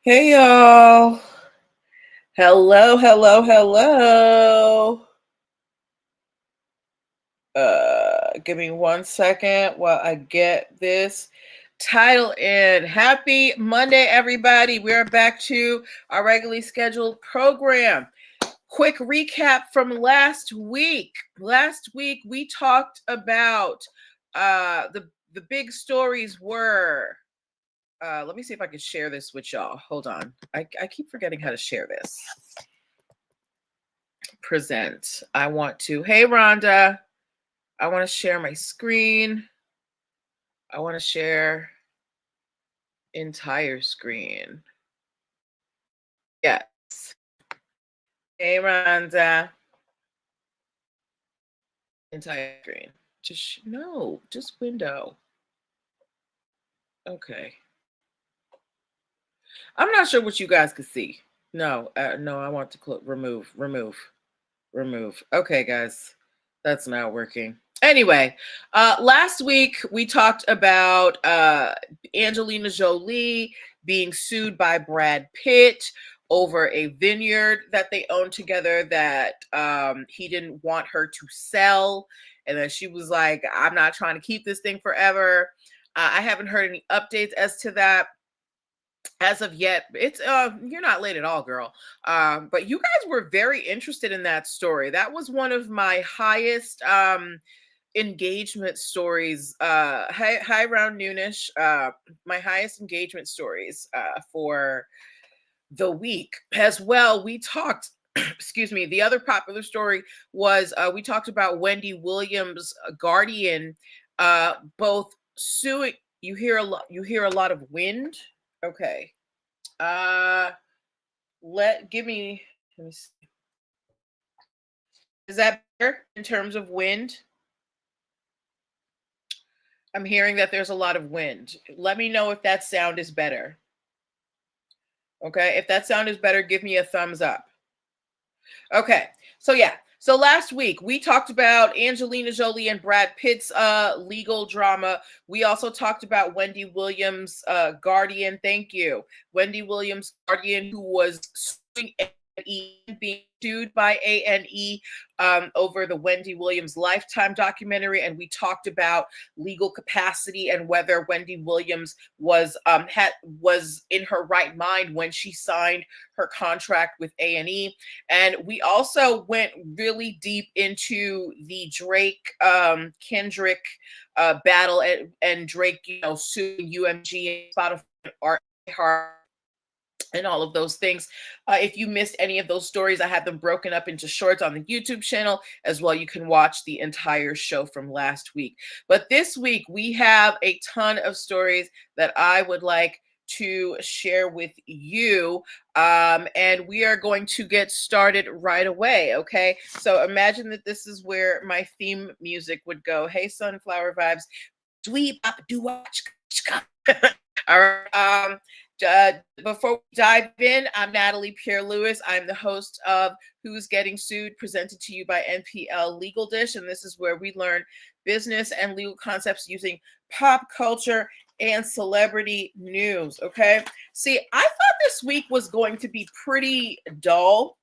Hey y'all. Hello, hello, hello. Give me 1 second while I get this title in. Happy Monday, everybody. We're back to our regularly scheduled program. Quick recap from last week. Last week we talked about the big stories were let me see if I can share this with y'all. Hold on. I keep forgetting how to share this. Present. I want to. Hey, Rhonda. I want to share my screen. I want to share entire screen. Yes. Hey, Rhonda. Entire screen. Just window. Okay. I'm not sure what you guys could see. No, I want to remove. Okay, guys, that's not working. Anyway, last week we talked about Angelina Jolie being sued by Brad Pitt over a vineyard that they owned together that he didn't want her to sell. And then she was like, I'm not trying to keep this thing forever. I haven't heard any updates as to that as of yet. It's you're not late at all, girl. But you guys were very interested in that story. That was one of my highest engagement stories. Hi round noonish. My highest engagement stories for the week as well. We talked excuse me. The other popular story was we talked about Wendy Williams' guardian both suing. You hear a lot of wind. Okay. Let me see. Is that better in terms of wind? I'm hearing that there's a lot of wind. Let me know if that sound is better. Okay, if that sound is better, give me a thumbs up. Okay, so yeah. So last week we talked about Angelina Jolie and Brad Pitt's legal drama. We also talked about Wendy Williams' guardian. Thank you, Wendy Williams' guardian, who was suing A&E, being sued by A&E over the Wendy Williams Lifetime documentary, and we talked about legal capacity and whether Wendy Williams was in her right mind when she signed her contract with A&E. And we also went really deep into the Drake Kendrick battle and Drake, suing UMG and Spotify, iHeart, and all of those things. If you missed any of those stories, I have them broken up into shorts on the YouTube channel as well. You can watch the entire show from last week. But this week, we have a ton of stories that I would like to share with you. And we are going to get started right away, okay? So imagine that this is where my theme music would go. Hey, Sunflower Vibes. Dweep, do watch. All right. Before we dive in, I'm Natalie Pierre-Lewis. I'm the host of Who's Getting Sued, presented to you by NPL Legal Dish, and this is where we learn business and legal concepts using pop culture and celebrity news, okay? See, I thought this week was going to be pretty dull,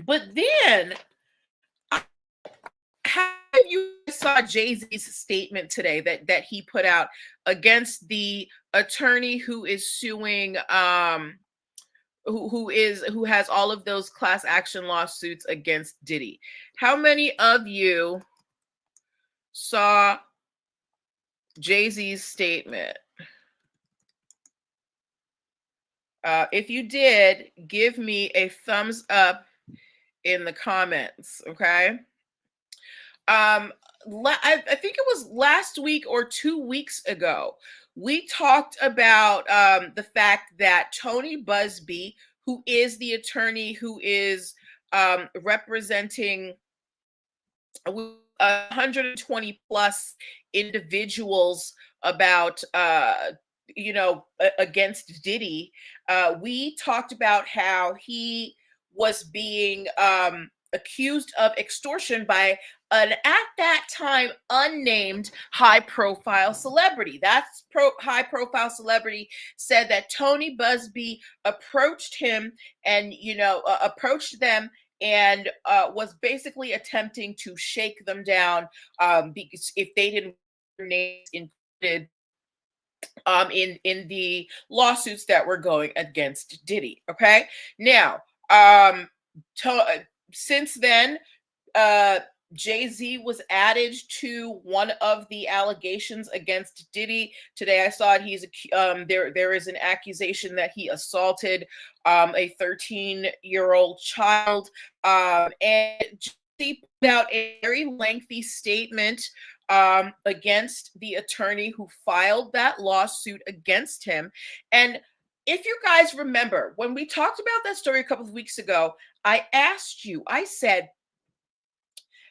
but then how you saw Jay-Z's statement today that he put out against the attorney who is suing who has all of those class action lawsuits against Diddy. How many of you saw Jay-Z's statement? If you did, give me a thumbs up in the comments, okay? I think it was last week or 2 weeks ago, we talked about the fact that Tony Busby, who is the attorney who is representing 120 plus individuals about against Diddy, we talked about how he was being accused of extortion by an at that time unnamed high profile celebrity. High profile celebrity said that Tony Busby approached him and approached them and was basically attempting to shake them down because if they didn't want their names included in the lawsuits that were going against Diddy. Okay, now since then, uh, Jay-Z was added to one of the allegations against Diddy. Today, I saw it. There is an accusation that he assaulted a 13-year-old child, and Jay-Z put out a very lengthy statement against the attorney who filed that lawsuit against him. And if you guys remember, when we talked about that story a couple of weeks ago, I asked you, I said,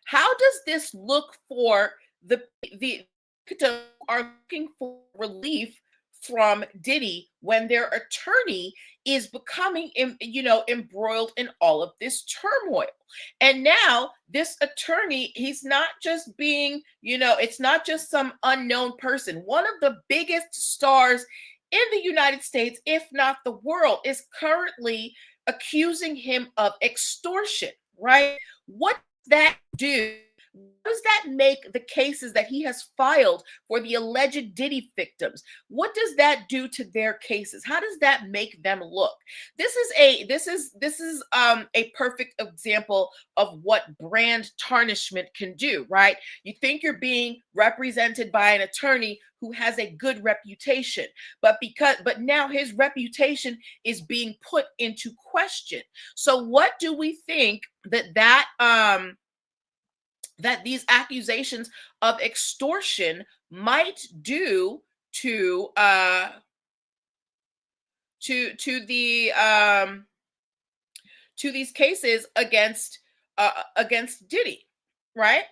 how does this look for the victims who are looking for relief from Diddy when their attorney is becoming embroiled in all of this turmoil? And now this attorney, he's not just being, it's not just some unknown person. One of the biggest stars in the United States, if not the world, is currently accusing him of extortion, right? What that do? What does that make the cases that he has filed for the alleged Diddy victims? What does that do to their cases? How does that make them look? This is a perfect example of what brand tarnishment can do, right? You think you're being represented by an attorney who has a good reputation, but now his reputation is being put into question. So what do we think that these accusations of extortion might do to these cases against Diddy, right?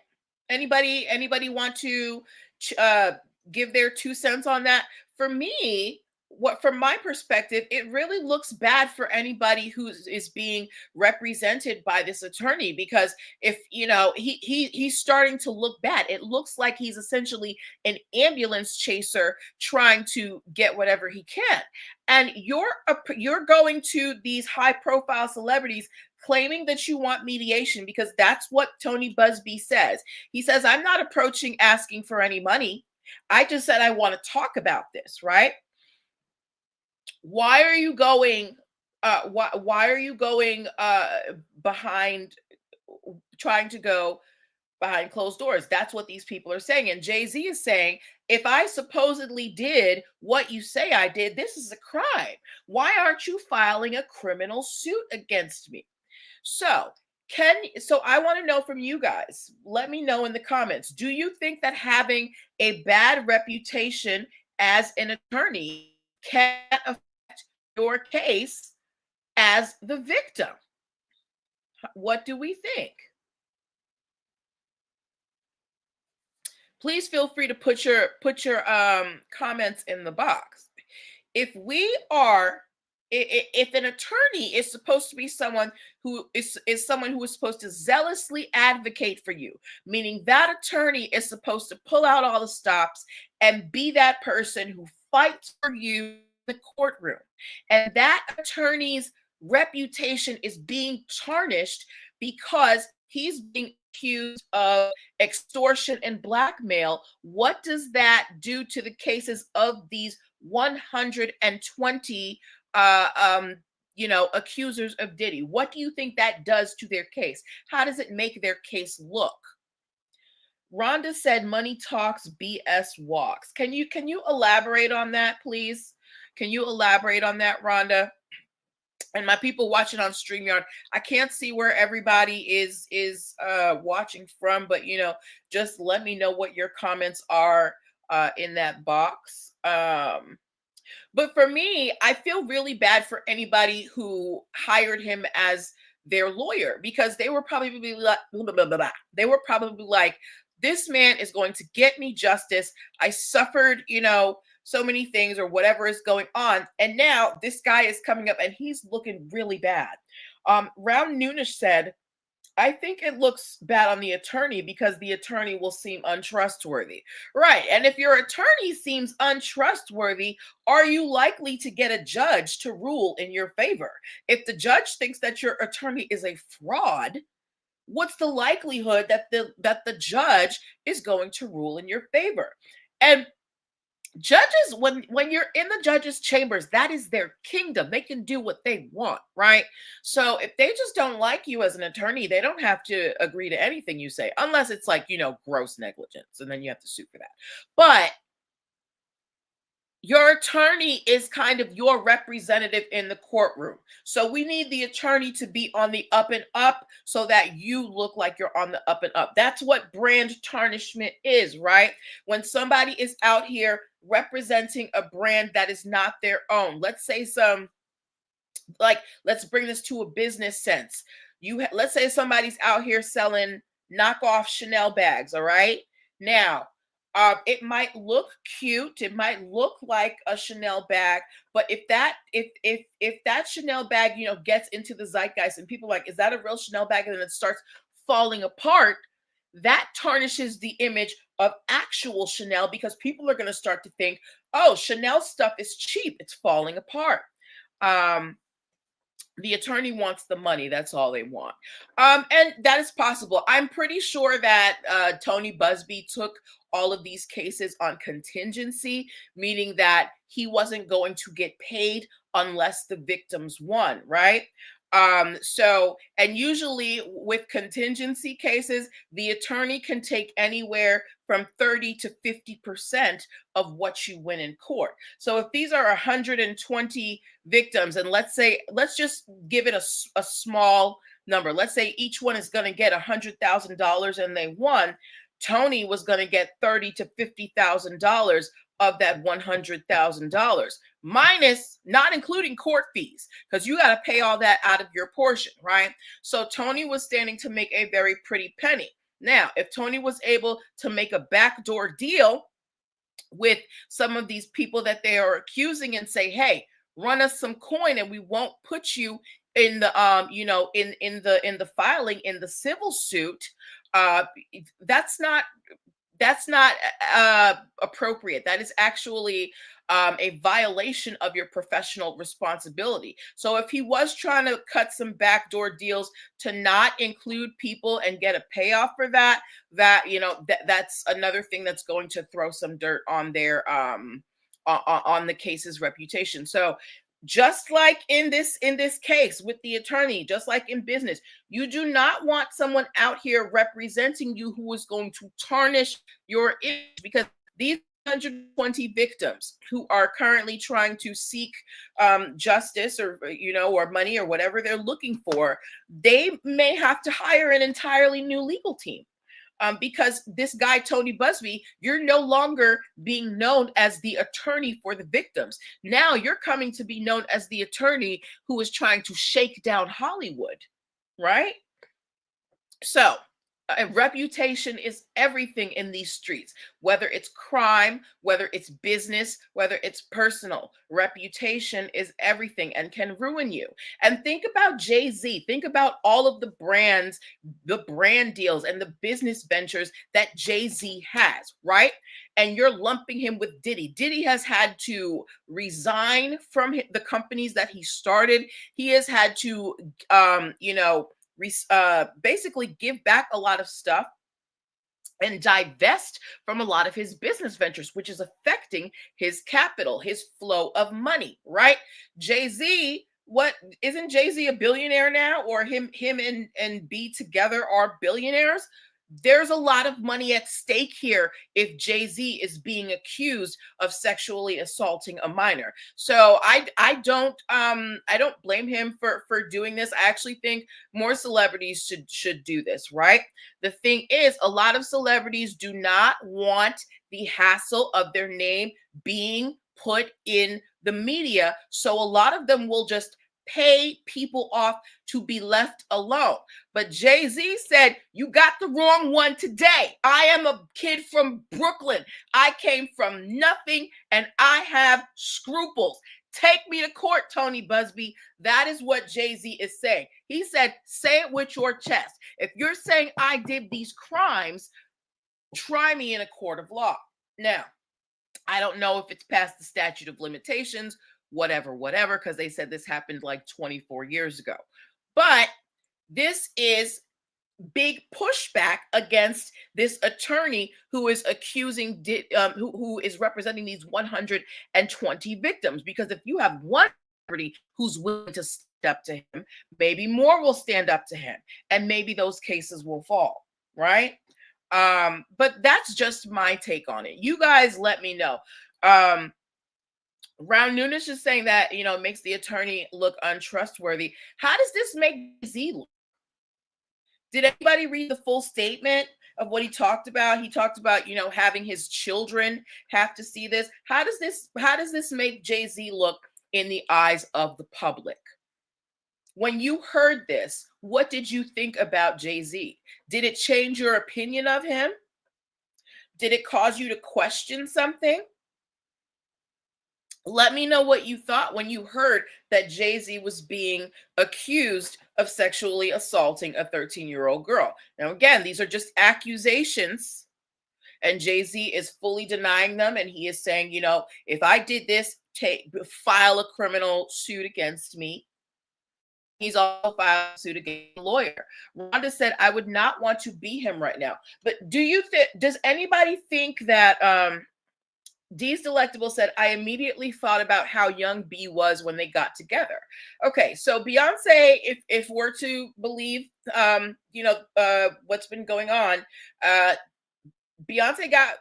Anybody want to give their 2 cents on that? For me, from my perspective, it really looks bad for anybody who is being represented by this attorney, because if he's starting to look bad. It looks like he's essentially an ambulance chaser trying to get whatever he can. And you're going to these high profile celebrities claiming that you want mediation, because that's what Tony Busby says. He says, I'm not approaching asking for any money. I just said I want to talk about this, right? Why are you going why are you going behind, trying to go behind closed doors? That's what these people are saying. And Jay-Z is saying, if I supposedly did what you say I did, this is a crime. Why aren't you filing a criminal suit against me? So I want to know from you guys. Let me know in the comments. Do you think that having a bad reputation as an attorney can affect your case as the victim? What do we think? Please feel free to put your comments in the box. If an attorney is supposed to be someone who is supposed to zealously advocate for you, meaning that attorney is supposed to pull out all the stops and be that person who fights for you in the courtroom, and that attorney's reputation is being tarnished because he's being accused of extortion and blackmail, what does that do to the cases of these 120 accusers of Diddy? What do you think that does to their case? How does it make their case look? Rhonda said money talks, BS walks. Can you elaborate on that, please? Can you elaborate on that, Rhonda? And my people watching on StreamYard, I can't see where everybody is watching from, but just let me know what your comments are in that box. But for me, I feel really bad for anybody who hired him as their lawyer, because they were probably like, this man is going to get me justice. I suffered, so many things or whatever is going on. And now this guy is coming up and he's looking really bad. Round Noonish said, I think it looks bad on the attorney because the attorney will seem untrustworthy. Right. And if your attorney seems untrustworthy, are you likely to get a judge to rule in your favor? If the judge thinks that your attorney is a fraud, what's the likelihood that the judge is going to rule in your favor? And judges, when you're in the judges chambers, that is their kingdom. They can do what they want, right? So if they just don't like you as an attorney, they don't have to agree to anything you say, unless it's like, gross negligence, and then you have to sue for that. But your attorney is kind of your representative in the courtroom. So we need the attorney to be on the up and up so that you look like you're on the up and up. That's what brand tarnishment is, right? When somebody is out here representing a brand that is not their own. Let's say let's bring this to a business sense. Let's say somebody's out here selling knockoff Chanel bags, all right? Now, it might look cute, it might look like a Chanel bag, but if that Chanel bag, gets into the zeitgeist and people are like, is that a real Chanel bag? And then it starts falling apart, that tarnishes the image of actual Chanel because people are going to start to think, oh, Chanel stuff is cheap, it's falling apart. The attorney wants the money. That's all they want. And that is possible. I'm pretty sure that Tony Busby took all of these cases on contingency, meaning that he wasn't going to get paid unless the victims won, right? And usually with contingency cases, the attorney can take anywhere from 30 to 50% of what you win in court. So if these are 120 victims, and let's just give it a small number. Let's say each one is going to get $100,000 and they won. Tony was going to get $30,000 to $50,000 of that $100,000, minus, not including court fees, because you got to pay all that out of your portion, right? So Tony was standing to make a very pretty penny. Now, if Tony was able to make a backdoor deal with some of these people that they are accusing and say, hey, run us some coin and we won't put you in the in the filing in the civil suit, that's not appropriate. That is actually a violation of your professional responsibility. So if he was trying to cut some backdoor deals to not include people and get a payoff for that, that's another thing that's going to throw some dirt on their on the case's reputation. So just like in this case with the attorney, just like in business, you do not want someone out here representing you who is going to tarnish your image, because these 120 victims who are currently trying to seek justice or money or whatever they're looking for, they may have to hire an entirely new legal team. Because this guy, Tony Busby, you're no longer being known as the attorney for the victims. Now you're coming to be known as the attorney who is trying to shake down Hollywood, right? So reputation is everything in these streets, whether it's crime, whether it's business, whether it's personal. Reputation is everything and can ruin you. And think about Jay-Z. Think about all of the brands, the brand deals and the business ventures that Jay-Z has, right? And you're lumping him with Diddy. Diddy has had to resign from the companies that he started. He has had to, basically give back a lot of stuff and divest from a lot of his business ventures, which is affecting his capital, his flow of money, right? Jay-Z, what isn't Jay-Z a billionaire now, or him and B together are billionaires? There's a lot of money at stake here if Jay-Z is being accused of sexually assaulting a minor. So I don't blame him for doing this. I actually think more celebrities should do this, right? The thing is, a lot of celebrities do not want the hassle of their name being put in the media. So a lot of them will just pay people off to be left alone. But Jay-Z said, you got the wrong one today. I am a kid from Brooklyn. I came from nothing and I have scruples. Take me to court, Tony Busby. That is what Jay-Z is saying. He said, say it with your chest. If you're saying I did these crimes, try me in a court of law. Now, I don't know if it's past the statute of limitations, whatever, because they said this happened like 24 years ago. But this is big pushback against this attorney who is accusing, who is representing these 120 victims. Because if you have one celebrity who's willing to stand up to him, maybe more will stand up to him, and maybe those cases will fall, right? But that's just my take on it. You guys let me know. Round Nunes is saying that, makes the attorney look untrustworthy. How does this make Z look? Did anybody read the full statement of what he talked about? He talked about, having his children have to see this. How does this make Jay-Z look in the eyes of the public? When you heard this, what did you think about Jay-Z? Did it change your opinion of him? Did it cause you to question something? Let me know what you thought when you heard that Jay-Z was being accused of sexually assaulting a 13-year-old girl. Now, again, these are just accusations, and Jay-Z is fully denying them, and he is saying, if I did this, file a criminal suit against me. He's also filed a suit against a lawyer. Rhonda said, I would not want to be him right now. But does anybody think that D's Delectable said, I immediately thought about how young B was when they got together. Okay, so Beyonce, if we're to believe, what's been going on, Beyonce got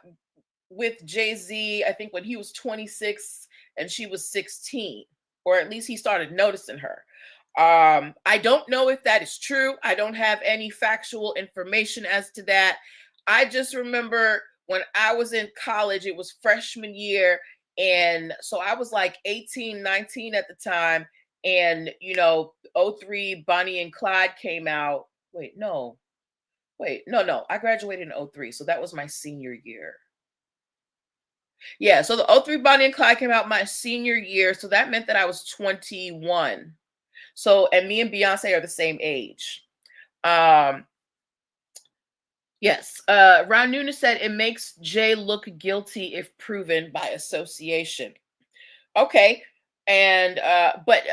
with Jay-Z, I think when he was 26 and she was 16, or at least he started noticing her. I don't know if that is true. I don't have any factual information as to that. I just remember when I was in college, it was freshman year. And so I was like 18, 19 at the time. And, 03 Bonnie and Clyde came out. No. I graduated in 03. So that was my senior year. Yeah. So the 03 Bonnie and Clyde came out my senior year. So that meant that I was 21. So, and me and Beyonce are the same age. Yes. Ron Nunes said it makes Jay look guilty if proven by association. Okay. And but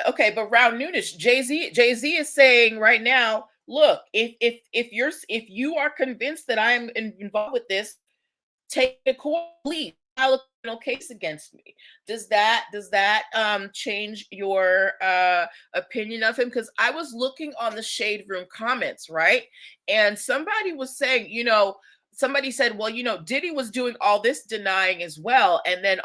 Ron Nunes, Jay-Z is saying right now, look, if you are convinced that I am involved with this, take a court, please file a criminal case against me. Does that change your opinion of him? Because I was looking on the Shade Room comments, right? And somebody was saying, somebody said, well, Diddy was doing all this denying as well, and then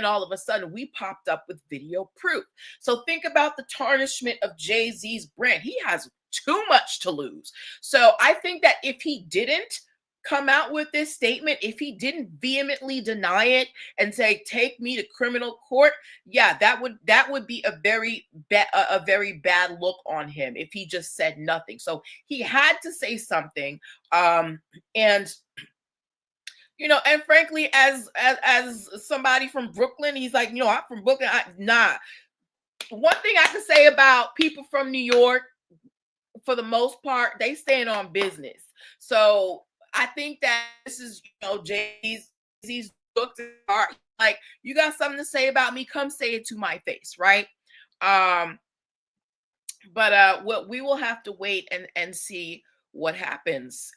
all of a sudden we popped up with video proof. So think about the tarnishment of Jay-Z's brand. He has too much to lose. So I think that if he didn't come out with this statement, if he didn't vehemently deny it and say, take me to criminal court, yeah, that would be a very bad look on him if he just said nothing. So he had to say something. And frankly, as somebody from Brooklyn, he's like, I'm from Brooklyn. One thing I can say about people from New York, for the most part, they stand on business. So I think that this is, Jay-Z's books are like, you got something to say about me, come say it to my face, right? But what we will have to wait and see what happens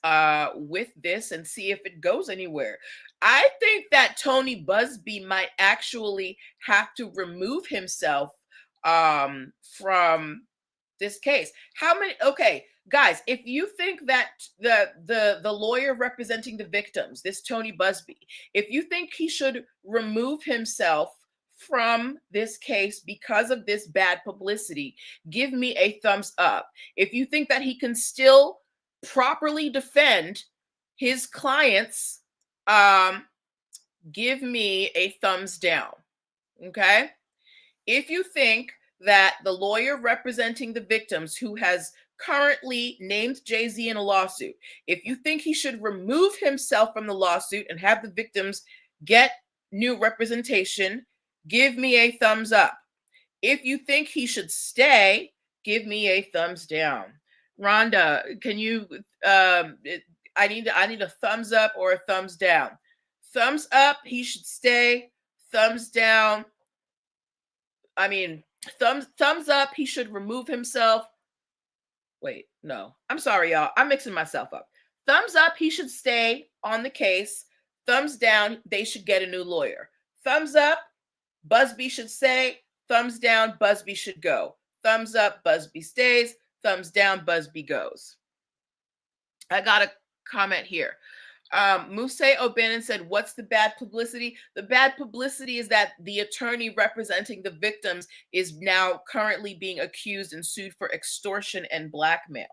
with this and see if it goes anywhere. I think that Tony Busby might actually have to remove himself from this case. Okay, guys, if you think that the lawyer representing the victims, this Tony Busby, if you think he should remove himself from this case because of this bad publicity, give me a thumbs up. If you think that he can still properly defend his clients, give me a thumbs down. Okay? If you think that the lawyer representing the victims, who has currently named Jay-Z in a lawsuit, if you think he should remove himself from the lawsuit and have the victims get new representation, give me a thumbs up. If you think he should stay, give me a thumbs down. Rhonda, can you I need a thumbs up or a thumbs down. Thumbs up, he should stay. Thumbs down. I mean, thumbs up, he should remove himself. Wait, no. I'm sorry, y'all. I'm mixing myself up. Thumbs up, he should stay on the case. Thumbs down, they should get a new lawyer. Thumbs up, Busby should stay. Thumbs down, Busby should go. Thumbs up, Busby stays. Thumbs down, Busby goes. I got a comment here. Muse O'Bannon said, what's the bad publicity? The bad publicity is that the attorney representing the victims is now currently being accused and sued for extortion and blackmail.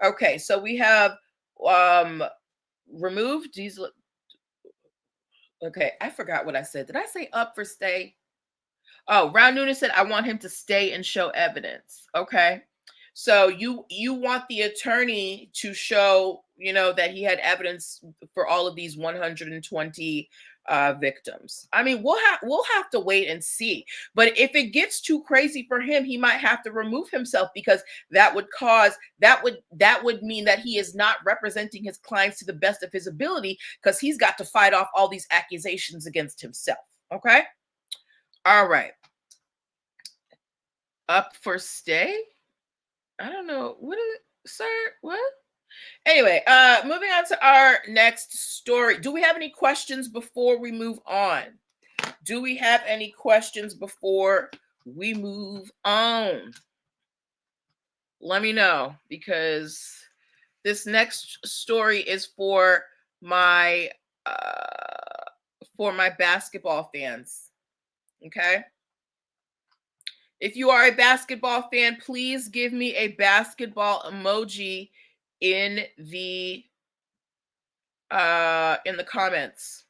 Okay, so we have removed these. Okay, I forgot what I said. Did I say up for stay? Oh, Round Nunes said, I want him to stay and show evidence. Okay. So you want the attorney to show, that he had evidence for all of these 120 victims. I mean, we'll have to wait and see. But if it gets too crazy for him, he might have to remove himself, because that would mean that he is not representing his clients to the best of his ability, because he's got to fight off all these accusations against himself. Okay. All right. Up for stay? I don't know. What is it, sir? What? Anyway, moving on to our next story. Do we have any questions before we move on? Do we have any questions before we move on? Let me know, because this next story is for my basketball fans. Okay? If you are a basketball fan, please give me a basketball emoji in the comments.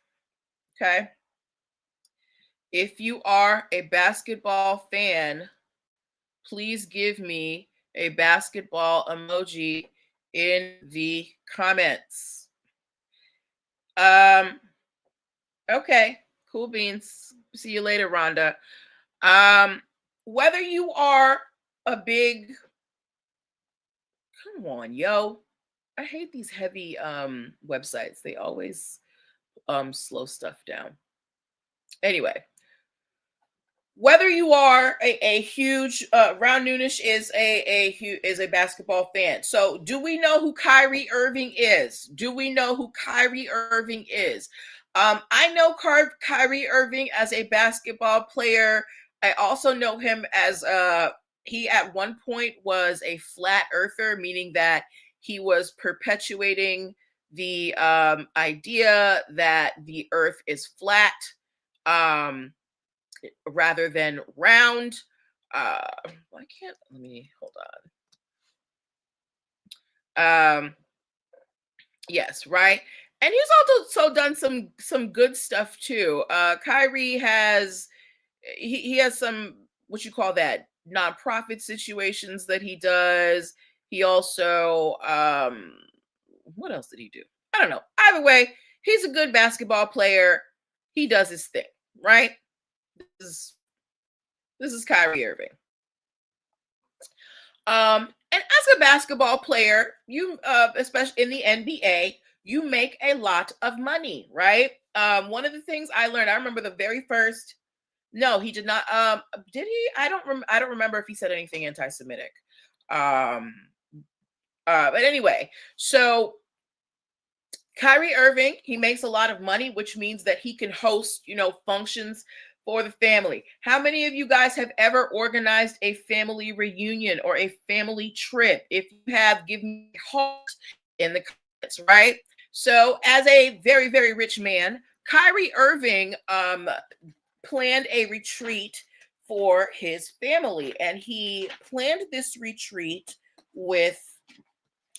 Okay? If you are a basketball fan, please give me a basketball emoji in the comments. Okay, cool beans. See you later, Rhonda. Whether you are a big, come on, yo. I hate these heavy websites. They always slow stuff down. Anyway, whether you are a huge Round Nunes is a basketball fan. So do we know who Kyrie Irving is? Do we know who Kyrie Irving is? I know Kyrie Irving as a basketball player. I also know him as he at one point was a flat earther, meaning that he was perpetuating the idea that the earth is flat rather than round. Let me hold on. Yes, right. And he's also done some good stuff too. Kyrie has he has some, what you call that, nonprofit situations that he does. He also what else did he do? I don't know. Either way, he's a good basketball player. He does his thing, right? This is Kyrie Irving. And as a basketball player, you especially in the NBA, you make a lot of money, right? One of the things I learned, I remember the very first. No, he did not. Did he? I don't remember if he said anything anti-Semitic. But anyway, so Kyrie Irving, he makes a lot of money, which means that he can host, functions for the family. How many of you guys have ever organized a family reunion or a family trip? If you have, give me a heart in the comments, right? So as a very, very rich man, Kyrie Irving planned a retreat for his family, and he planned this retreat with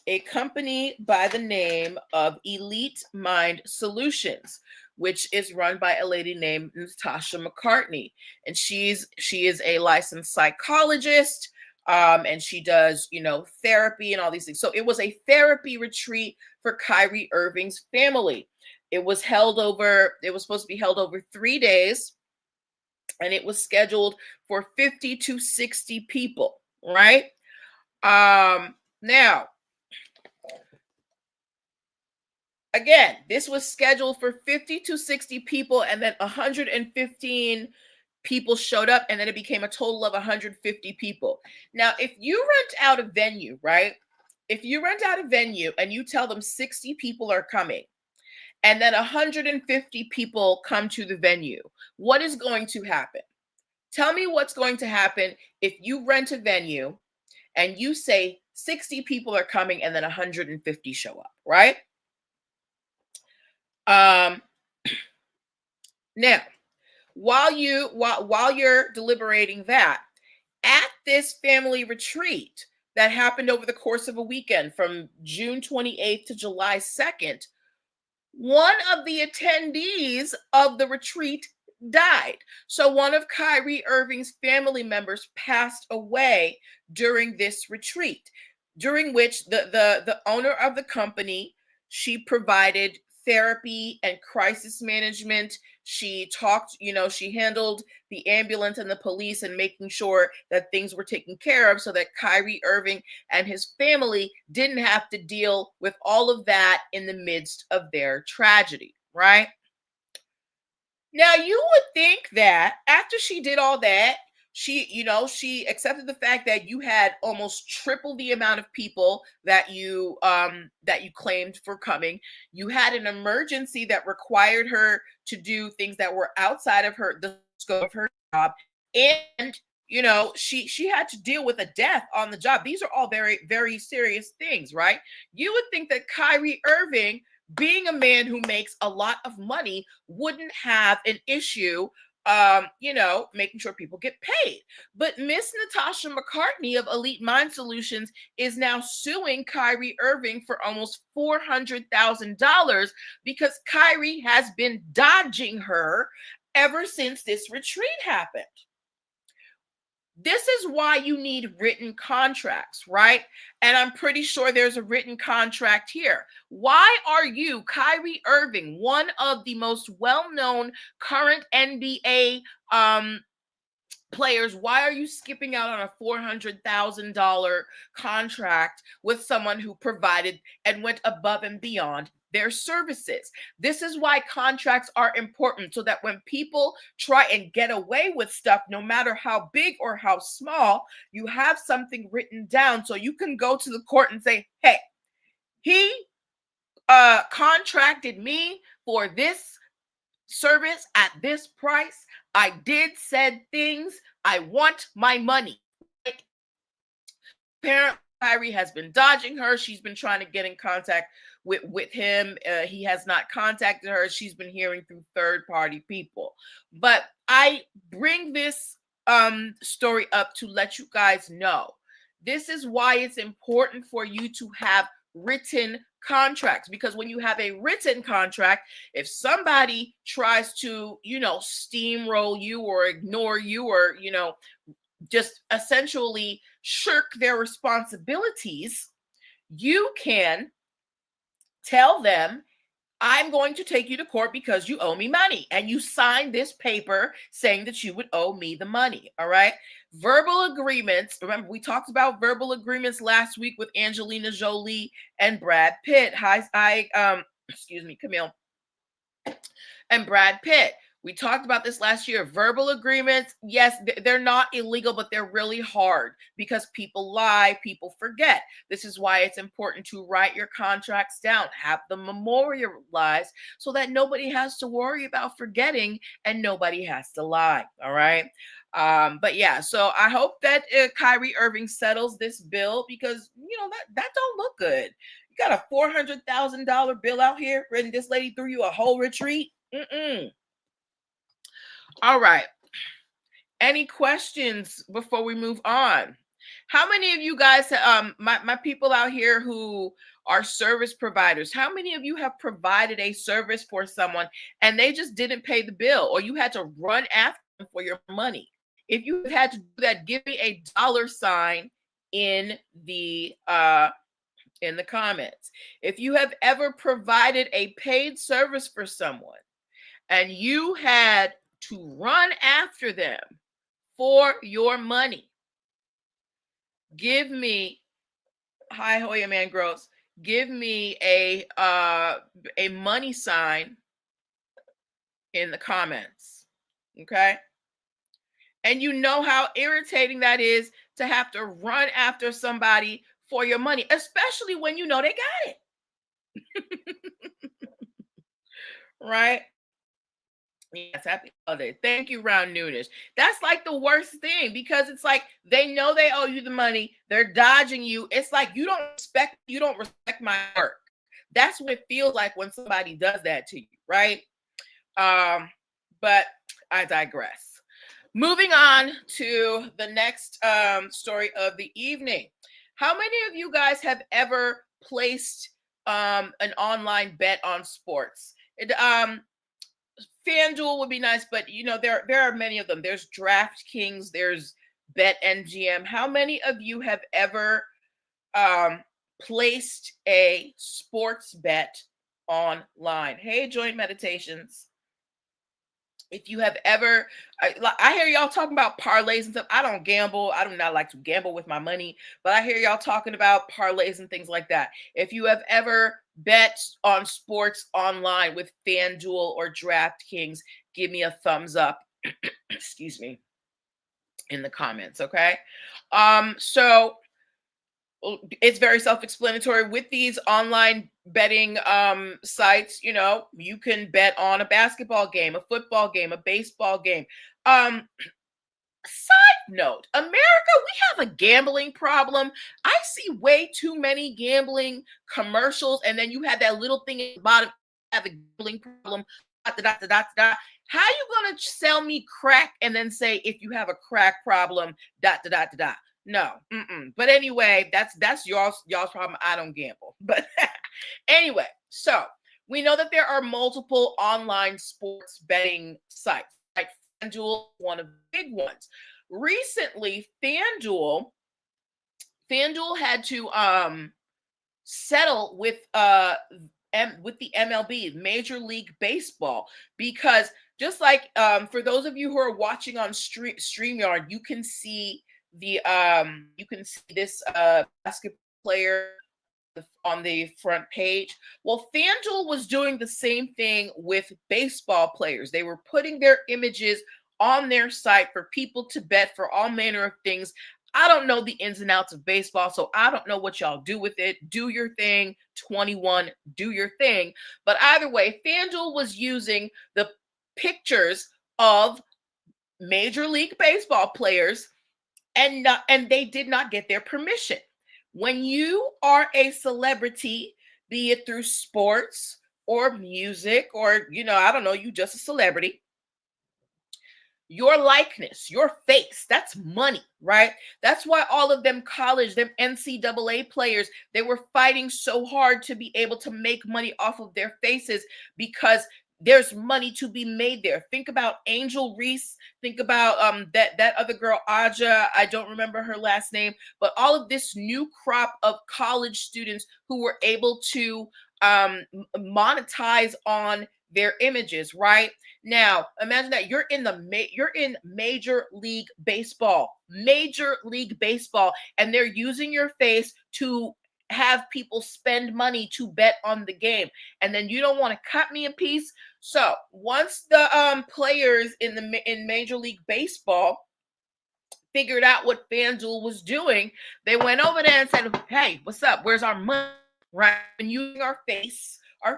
a company by the name of Elite Mind Solutions, which is run by a lady named Natasha McCartney. And she is a licensed psychologist, and she does, therapy and all these things. So it was a therapy retreat for Kyrie Irving's family. It was supposed to be held over 3 days. and it was scheduled for 50 to 60 people, right? Now, again, this was scheduled for 50 to 60 people, and then 115 people showed up, and then it became a total of 150 people. Now, if you rent out a venue, right? If you rent out a venue and you tell them 60 people are coming, and then 150 people come to the venue, what is going to happen? Tell me what's going to happen if you rent a venue and you say 60 people are coming and then 150 show up, right? Now, while you're deliberating that, at this family retreat that happened over the course of a weekend from June 28th to July 2nd, one of the attendees of the retreat died. So one of Kyrie Irving's family members passed away during this retreat, during which the owner of the company, she provided therapy and crisis management. She talked, she handled the ambulance and the police and making sure that things were taken care of so that Kyrie Irving and his family didn't have to deal with all of that in the midst of their tragedy, right? Now, you would think that after she did all that, she accepted the fact that you had almost triple the amount of people that you claimed for coming. You had an emergency that required her to do things that were outside of the scope of her job, and she had to deal with a death on the job. These are all very, very serious things, right? You would think that Kyrie Irving, being a man who makes a lot of money, wouldn't have an issue making sure people get paid. But Miss Natasha McCartney of Elite Mind Solutions is now suing Kyrie Irving for almost $400,000 because Kyrie has been dodging her ever since this retreat happened. This is why you need written contracts, right? And I'm pretty sure there's a written contract here. Why are you, Kyrie Irving, one of the most well-known current NBA players, why are you skipping out on a $400,000 contract with someone who provided and went above and beyond their services? This is why contracts are important, so that when people try and get away with stuff, no matter how big or how small, you have something written down so you can go to the court and say, hey, he contracted me for this service at this price. I did said things. I want my money. Apparently, Kyrie has been dodging her. She's been trying to get in contact with him. He has not contacted her. She's been hearing through third-party people. But I bring this story up to let you guys know. This is why it's important for you to have written contracts, because when you have a written contract, if somebody tries to, steamroll you or ignore you or, just essentially shirk their responsibilities, you can tell them, I'm going to take you to court because you owe me money. And you sign this paper saying that you would owe me the money. All right. Verbal agreements. Remember, we talked about verbal agreements last week with Angelina Jolie and Brad Pitt. Excuse me, Camille. And Brad Pitt. We talked about this last year. Verbal agreements, yes, they're not illegal, but they're really hard because people lie, people forget. This is why it's important to write your contracts down, have them memorialized so that nobody has to worry about forgetting and nobody has to lie. All right. But yeah, so I hope that Kyrie Irving settles this bill, because that don't look good. You got a $400,000 bill out here, and this lady threw you a whole retreat. All right. Any questions before we move on? How many of you guys, my people out here who are service providers, how many of you have provided a service for someone and they just didn't pay the bill, or you had to run after them for your money? If you had to do that, give me a $ in the comments. If you have ever provided a paid service for someone and you had to run after them for your money, give me, hi Hoya Man Gross, give me a money sign in the comments. Okay? And you know how irritating that is to have to run after somebody for your money, especially when you know they got it. Right? Yes, happy holiday. Thank you, Round Noonish. That's like the worst thing because it's like they know they owe you the money. They're dodging you. It's like you don't respect my work. That's what it feels like when somebody does that to you, right? But I digress. Moving on to the next story of the evening. How many of you guys have ever placed an online bet on sports? Fanduel would be nice, but you know there are many of them. There's DraftKings, there's BetMGM. How many of you have ever placed a sports bet online? Hey, Joint Meditations. If you have ever, I hear y'all talking about parlays and stuff. I don't gamble. I do not like to gamble with my money, but I hear y'all talking about parlays and things like that. If you have ever bet on sports online with FanDuel or DraftKings, give me a thumbs up. Excuse me, in the comments, okay? So it's very self-explanatory with these online betting sites. You know, you can bet on a basketball game, a football game, a baseball game. Side note, America, we have a gambling problem. I see way too many gambling commercials, and then you have that little thing at the bottom, have a gambling problem. How you gonna sell me crack and then say if you have a crack problem, No. But anyway, that's y'all's problem. I don't gamble. But anyway, so we know that there are multiple online sports betting sites. Like FanDuel, one of the big ones. Recently, FanDuel had to settle with the MLB, Major League Baseball, because just like for those of you who are watching on StreamYard, you can see this basketball player on the front page. Well, FanDuel was doing the same thing with baseball players. They were putting their images on their site for people to bet for all manner of things. I don't know the ins and outs of baseball, so I don't know what y'all do with it. Do your thing, 21, do your thing. But either way, FanDuel was using the pictures of Major League Baseball players, and they did not get their permission. When you are a celebrity, be it through sports or music or, I don't know, you just a celebrity, your likeness, your face, that's money, right? That's why all of them NCAA players, they were fighting so hard to be able to make money off of their faces because there's money to be made there. Think about Angel Reese. Think about that other girl, Aja. I don't remember her last name, but all of this new crop of college students who were able to monetize on their images, right? Now, imagine that you're in Major League Baseball, and they're using your face to have people spend money to bet on the game, and then you don't want to cut me a piece. So once the players in Major League Baseball figured out what FanDuel was doing, they went over there and said, "Hey, what's up? Where's our money?" Right? And using our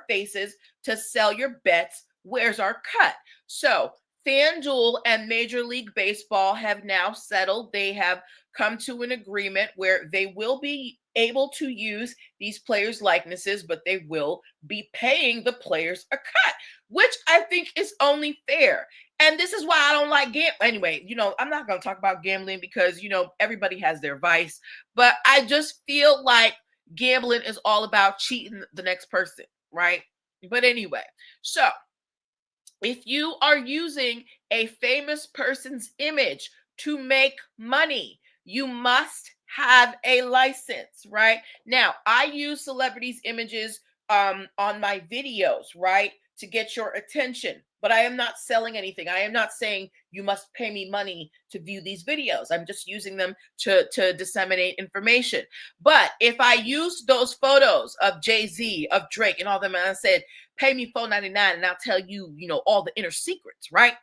faces to sell your bets. Where's our cut? So FanDuel and Major League Baseball have now settled. They have come to an agreement where they will be able to use these players' likenesses, but they will be paying the players a cut, which I think is only fair. And this is why I don't like gambling. Anyway, I'm not going to talk about gambling because, everybody has their vice. But I just feel like gambling is all about cheating the next person, right? But anyway, so if you are using a famous person's image to make money, you must have a license, right? Now, I use celebrities' images on my videos, right, to get your attention. but I am not selling anything. I am not saying you must pay me money to view these videos. I'm just using them to disseminate information. But if I use those photos of Jay-Z, of Drake, and all them, and I said, pay me $4.99 and I'll tell you, all the inner secrets, right?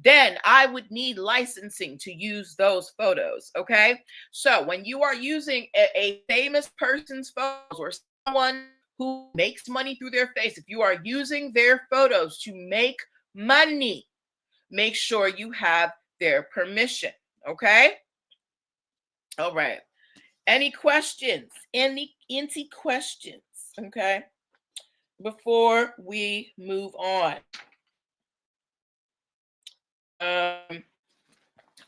Then I would need licensing to use those photos. Okay. So when you are using a famous person's photos or someone who makes money through their face, if you are using their photos to make money, make sure you have their permission. Okay. All right. Any questions? Any questions? Okay. Before we move on.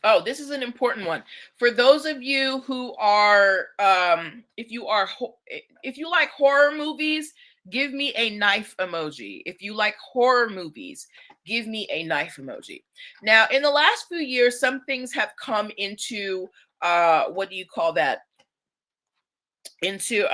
Oh, this is an important one. For those of you who are, if you like horror movies, give me a knife emoji. If you like horror movies, give me a knife emoji. Now, in the last few years, some things have come into, what do you call that? Into,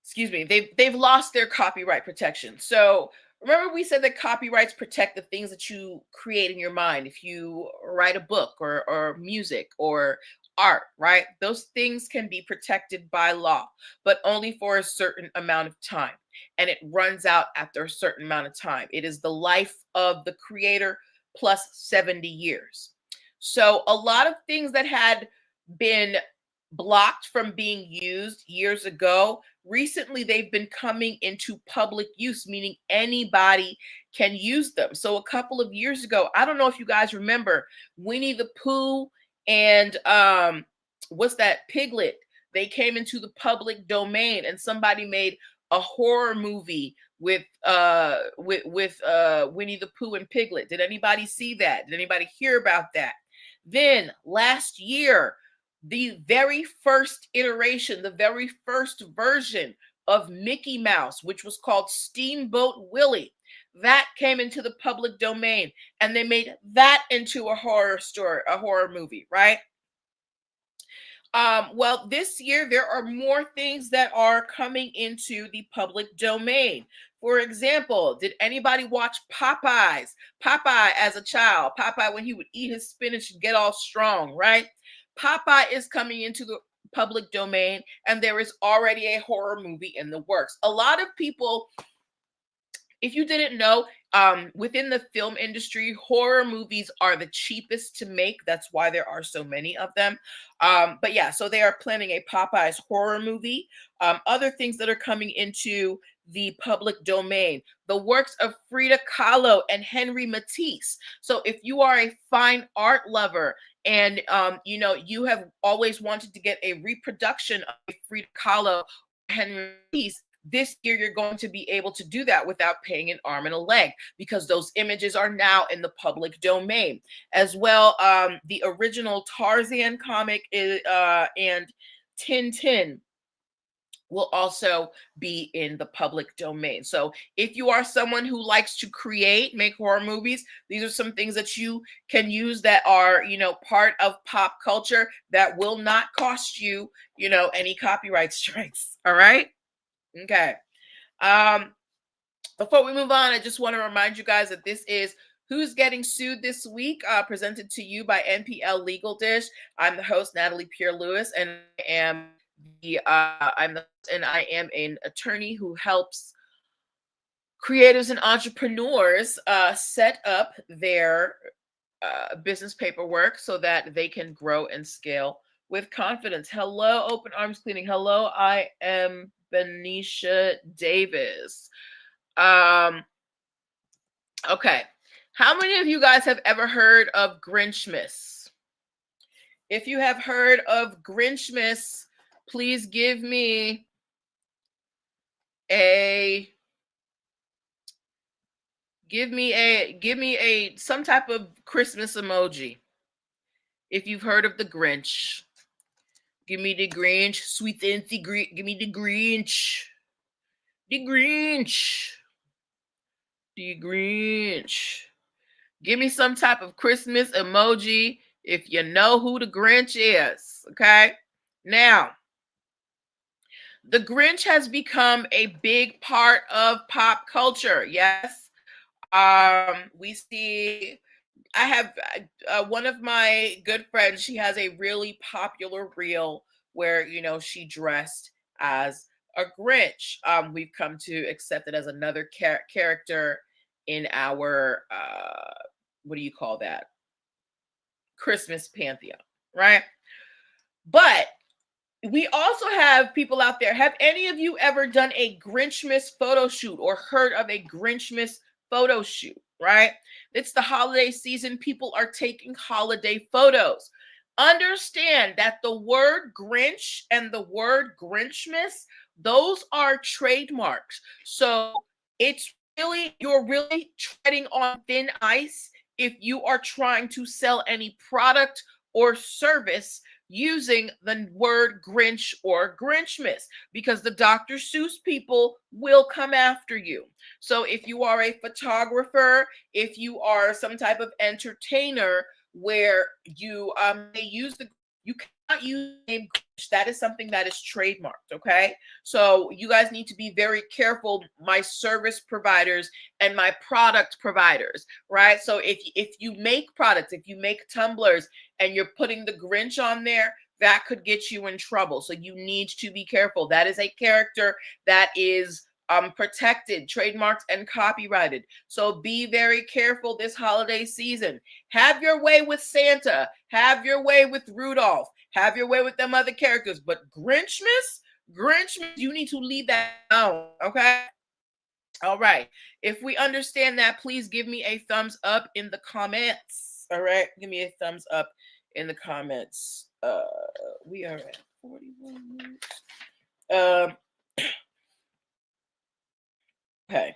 excuse me, they've lost their copyright protection. So remember we said that copyrights protect the things that you create in your mind. If you write a book or music or art, right? Those things can be protected by law, but only for a certain amount of time. And it runs out after a certain amount of time. It is the life of the creator plus 70 years. So a lot of things that had been blocked from being used years ago, recently they've been coming into public use, meaning anybody can use them. So a couple of years ago, I don't know if you guys remember Winnie the Pooh and what's that, Piglet? They came into the public domain and somebody made a horror movie with Winnie the Pooh and Piglet. Did anybody see that? Did anybody hear about that? Then last year, the very first iteration, the very first version of Mickey Mouse, which was called Steamboat Willie, that came into the public domain, and they made that into a horror story, a horror movie, right? Well, this year there are more things that are coming into the public domain. For example, did anybody watch Popeyes? Popeye as a child, Popeye when he would eat his spinach and get all strong, right? Popeye is coming into the public domain, and there is already a horror movie in the works. A lot of people, if you didn't know, within the film industry, horror movies are the cheapest to make. That's why there are so many of them. But yeah, so they are planning a Popeyes horror movie. Other things that are coming into the public domain, the works of Frida Kahlo and Henry Matisse. So if you are a fine art lover and you have always wanted to get a reproduction of Frida Kahlo or Henry Matisse, this year you're going to be able to do that without paying an arm and a leg, because those images are now in the public domain. As well, the original Tarzan comic and Tintin will also be in the public domain. So if you are someone who likes to make horror movies, these are some things that you can use that are, part of pop culture that will not cost you, any copyright strikes. All right. Okay. Before we move on, I just want to remind you guys that this is Who's Getting Sued This Week, presented to you by NPL Legal Dish. I'm the host, Natalie Pierre-Lewis, and I am an attorney who helps creators and entrepreneurs set up their business paperwork so that they can grow and scale with confidence. Hello, Open Arms Cleaning. Hello, I am Benicia Davis. Okay. How many of you guys have ever heard of Grinchmas? If you have heard of Grinchmas, please give me some type of Christmas emoji. If you've heard of the Grinch, give me the Grinch, sweet fancy Grinch. Give me the Grinch, the Grinch, the Grinch. Give me some type of Christmas emoji if you know who the Grinch is. Okay. Now, The Grinch has become a big part of pop culture. Yes. We see, I have one of my good friends, she has a really popular reel where, she dressed as a Grinch. We've come to accept it as another character in our, what do you call that? Christmas pantheon, right? But we also have people out there. Have any of you ever done a Grinchmas photo shoot or heard of a Grinchmas photo shoot, right? It's the holiday season. People are taking holiday photos. Understand that the word Grinch and the word Grinchmas, those are trademarks. So you're really treading on thin ice if you are trying to sell any product or service using the word Grinch or Grinchmas, because the Dr. Seuss people will come after you. So if you are a photographer, if you are some type of entertainer where you may use you cannot use the name Grinch. That is something that is trademarked, okay? So you guys need to be very careful, my service providers and my product providers, right? So if you make products, if you make tumblers and you're putting the Grinch on there, that could get you in trouble. So you need to be careful. That is a character that is protected, trademarked, and copyrighted. So be very careful this holiday season. Have your way with Santa. Have your way with Rudolph. Have your way with them other characters. But Grinchmas, you need to leave that alone, okay? All right. If we understand that, please give me a thumbs up in the comments. All right. Give me a thumbs up in the comments. We are at 41 minutes. Okay.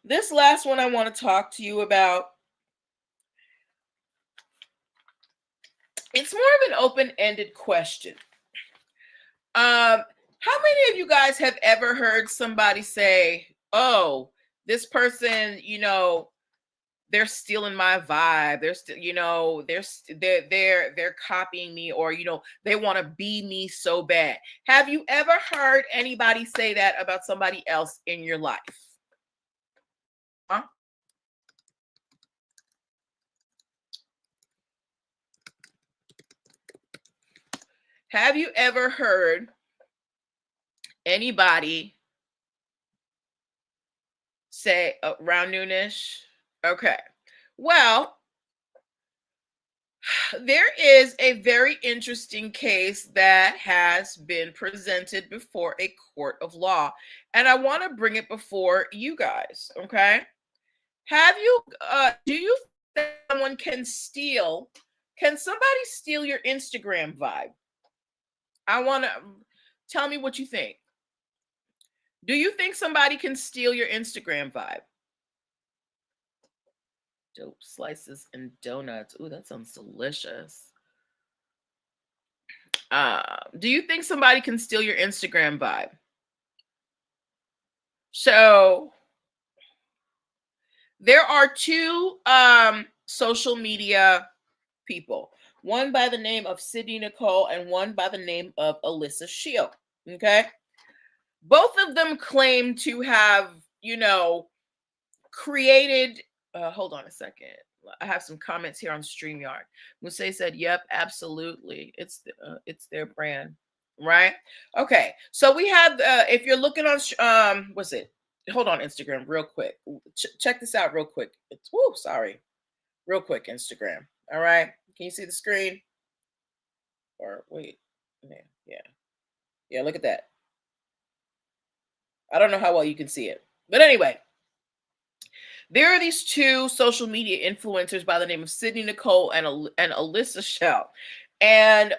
This last one I want to talk to you about. It's more of an open-ended question. How many of you guys have ever heard somebody say, "Oh, this person, they're stealing my vibe. They're still, they're copying me, or they want to be me so bad." Have you ever heard anybody say that about somebody else in your life? Huh? Have you ever heard anybody say around noonish? Okay. Well, there is a very interesting case that has been presented before a court of law, and I want to bring it before you guys, okay? Do you think someone can somebody steal your Instagram vibe? I want to tell me what you think. Do you think somebody can steal your Instagram vibe? Dope slices and donuts. Ooh, that sounds delicious. Do you think somebody can steal your Instagram vibe? So there are two social media people, one by the name of Sydney Nicole and one by the name of Alyssa Shield. Okay. Both of them claim to have, created. Hold on a second. I have some comments here on StreamYard. Musay said, "Yep, absolutely. It's their brand, right?" Okay, so we have. If you're looking on, what's it? Hold on, Instagram, real quick. Check this out, real quick. Sorry, real quick, Instagram. All right, can you see the screen? Or wait, yeah. Look at that. I don't know how well you can see it, but anyway. There are these two social media influencers by the name of Sydney Nicole and Alyssa Shell. And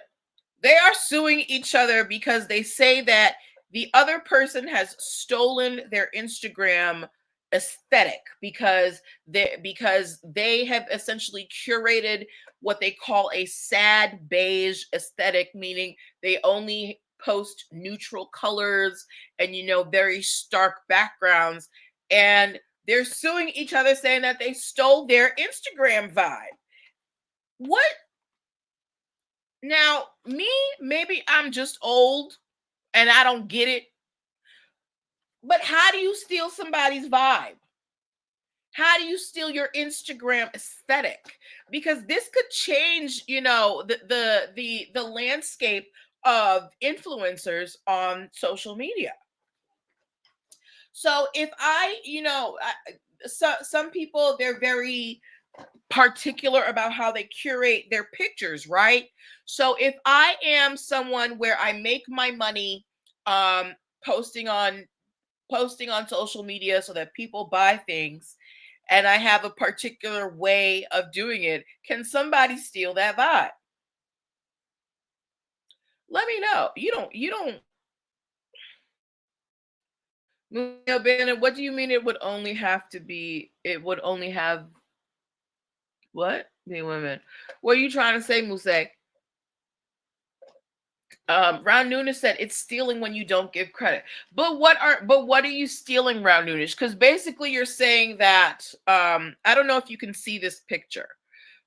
they are suing each other because they say that the other person has stolen their Instagram aesthetic because they have essentially curated what they call a sad beige aesthetic, meaning they only post neutral colors and very stark backgrounds, and they're suing each other saying that they stole their Instagram vibe. What? Now, maybe I'm just old. and I don't get it. But how do you steal somebody's vibe? How do you steal your Instagram aesthetic? Because this could change, the landscape of influencers on social media. So if some people, they're very particular about how they curate their pictures, right? So if I am someone where I make my money um posting on social media so that people buy things, and I have a particular way of doing it, can somebody steal that vibe? Let me know. Bennett, what do you mean it would only have to be, it would only have what? Wait, wait a minute. What are you trying to say, Muse? Round Nunes said it's stealing when you don't give credit. But what are you stealing, Round Nunes? Because basically you're saying that I don't know if you can see this picture,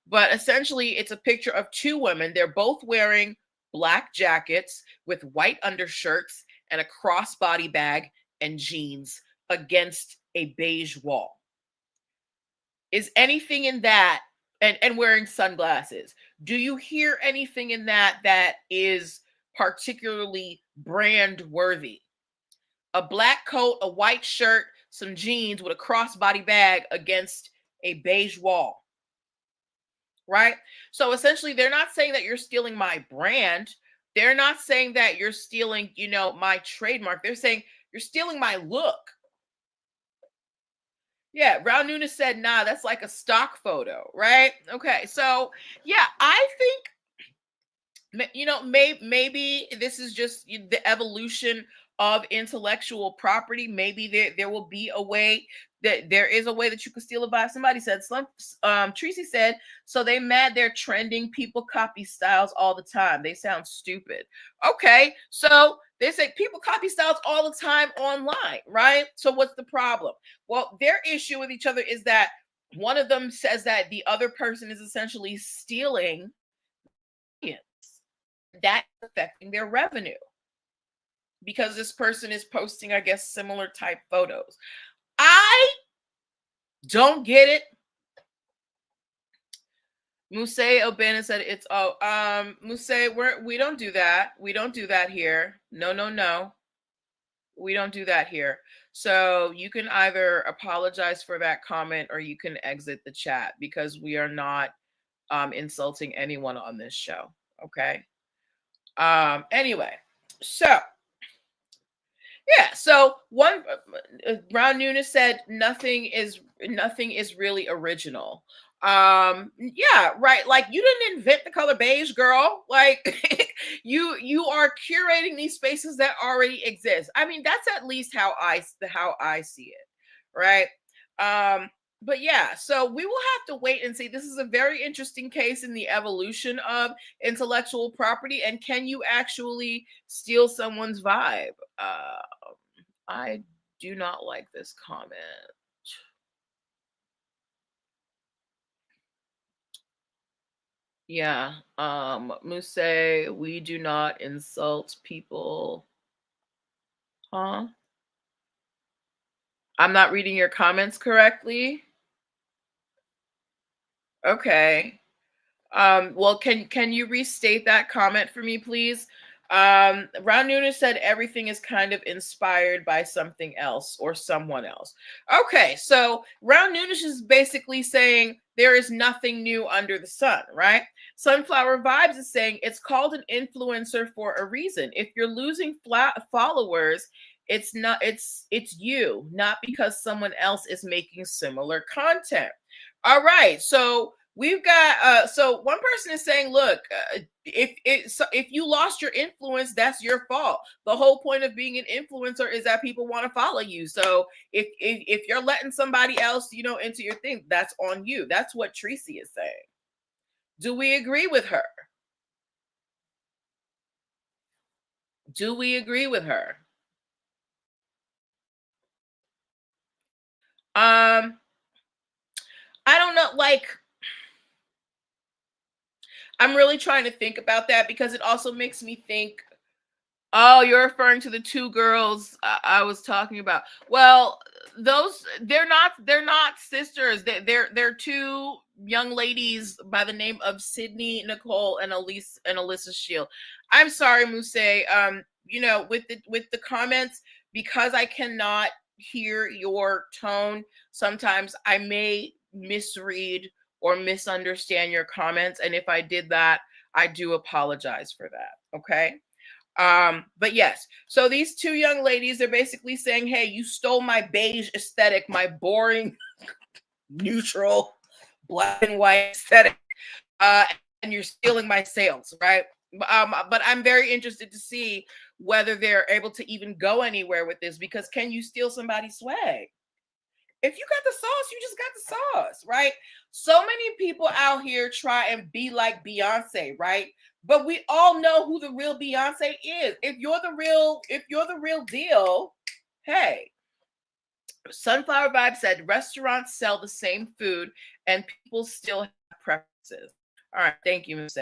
but essentially it's a picture of two women. They're both wearing black jackets with white undershirts and a crossbody bag and jeans against a beige wall. Is anything in that, and wearing sunglasses, do you hear anything in that is particularly brand worthy? A black coat, a white shirt, some jeans with a crossbody bag against a beige wall, right? So essentially they're not saying that you're stealing my brand. They're not saying that you're stealing, my trademark. They're saying you're stealing my look. Yeah, Round Nunes said, nah, that's like a stock photo, right? Okay, so yeah, I think maybe this is just the evolution of intellectual property. Maybe there will be a way, that there is a way that you can steal a vibe. Somebody said, Tracy said, so they mad they're trending. People copy styles all the time. They sound stupid. Okay, so they say people copy styles all the time online, right? So what's the problem? Well, their issue with each other is that one of them says that the other person is essentially stealing. That's affecting their revenue because this person is posting, I guess, similar type photos. I don't get it. Muse O'Bannon said it's Muse, we don't do that. We don't do that here. No, no, no. We don't do that here. So you can either apologize for that comment or you can exit the chat, because we are not insulting anyone on this show. Okay. Anyway, so yeah, so one Brown Nunes said nothing is really original. Yeah, right. Like, you didn't invent the color beige, girl. Like you are curating these spaces that already exist. I mean, that's at least how I see it, right? But yeah, so we will have to wait and see. This is a very interesting case in the evolution of intellectual property, and can you actually steal someone's vibe? I do not like this comment. Yeah, Muse, we do not insult people. Huh? I'm not reading your comments correctly. Okay. Well, can you restate that comment for me, please? Ron Nunes said everything is kind of inspired by something else or someone else. Okay, so Ron Nunes is basically saying there is nothing new under the sun, right? Sunflower Vibes is saying it's called an influencer for a reason. If you're losing followers, it's you, not because someone else is making similar content. All right, so we've got so one person is saying, look, if you lost your influence, that's your fault. The whole point of being an influencer is that people want to follow you. So if you're letting somebody else, into your thing, that's on you. That's what Tracy is saying. Do we agree with her? Do we agree with her? I don't know, like, I'm really trying to think about that, because it also makes me think Oh, you're referring to the two girls I was talking about. Well, they're not sisters. They're two young ladies by the name of Sydney Nicole and Alyssa Shield. I'm sorry, Muse. With the comments, because I cannot hear your tone, sometimes I may misread or misunderstand your comments, and if I did that, I do apologize for that. Okay. But yes, so these two young ladies, they're basically saying, hey, you stole my beige aesthetic, my boring, neutral, black and white aesthetic, and you're stealing my sales, right? But I'm very interested to see whether they're able to even go anywhere with this, because can you steal somebody's swag? If you got the sauce, you just got the sauce, right? So many people out here try and be like Beyonce, right? But we all know who the real Beyonce is. If you're the real deal, hey. Sunflower Vibe said restaurants sell the same food and people still have preferences. All right, thank you, Ms.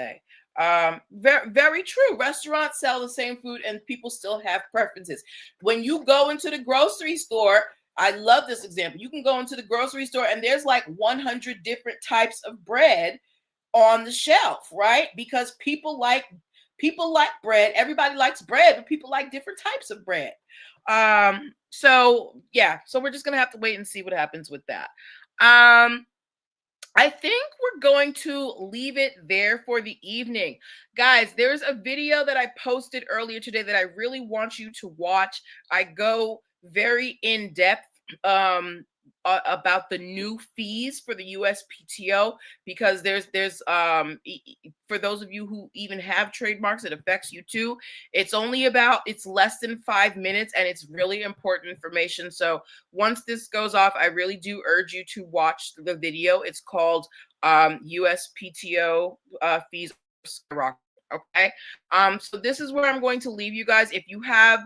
Very, very true. Restaurants sell the same food and people still have preferences. When you go into the grocery store, I love this example. You can go into the grocery store and there's like 100 different types of bread on the shelf, right? Because people like bread. Everybody likes bread, but people like different types of bread. So we're just gonna have to wait and see what happens with that. I think we're going to leave it there for the evening. Guys, there's a video that I posted earlier today that I really want you to watch. I go very in depth about the new fees for the USPTO, because there's for those of you who even have trademarks, it affects you too. It's less than 5 minutes and it's really important information. So once this goes off, I really do urge you to watch the video. It's called USPTO fees skyrocket. Okay. So this is where I'm going to leave you guys. If you have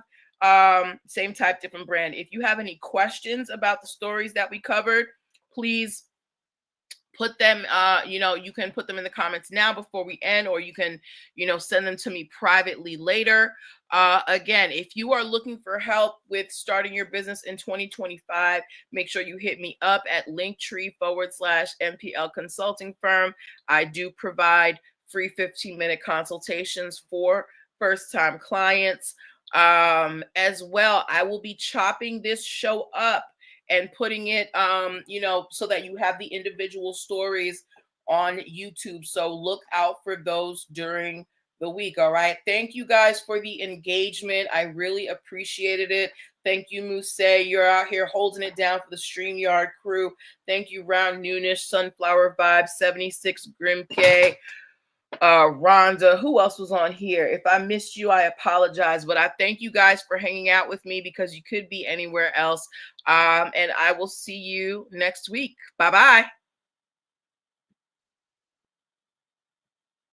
same type, different brand, if you have any questions about the stories that we covered, please put them, you can put them in the comments now before we end, or you can, send them to me privately later. Again, if you are looking for help with starting your business in 2025, make sure you hit me up at Linktree/NPL Consulting Firm. I do provide free 15-minute consultations for first-time clients. As well, I will be chopping this show up and putting it, so that you have the individual stories on YouTube. So look out for those during the week. All right. Thank you guys for the engagement. I really appreciated it. Thank you, Muse. You're out here holding it down for the StreamYard crew. Thank you, Round Noonish, Sunflower Vibe, 76 Grimk, Rhonda. Who else was on here? If I missed you, I apologize, but I thank you guys for hanging out with me, because you could be anywhere else. And I will see you next week. Bye-bye.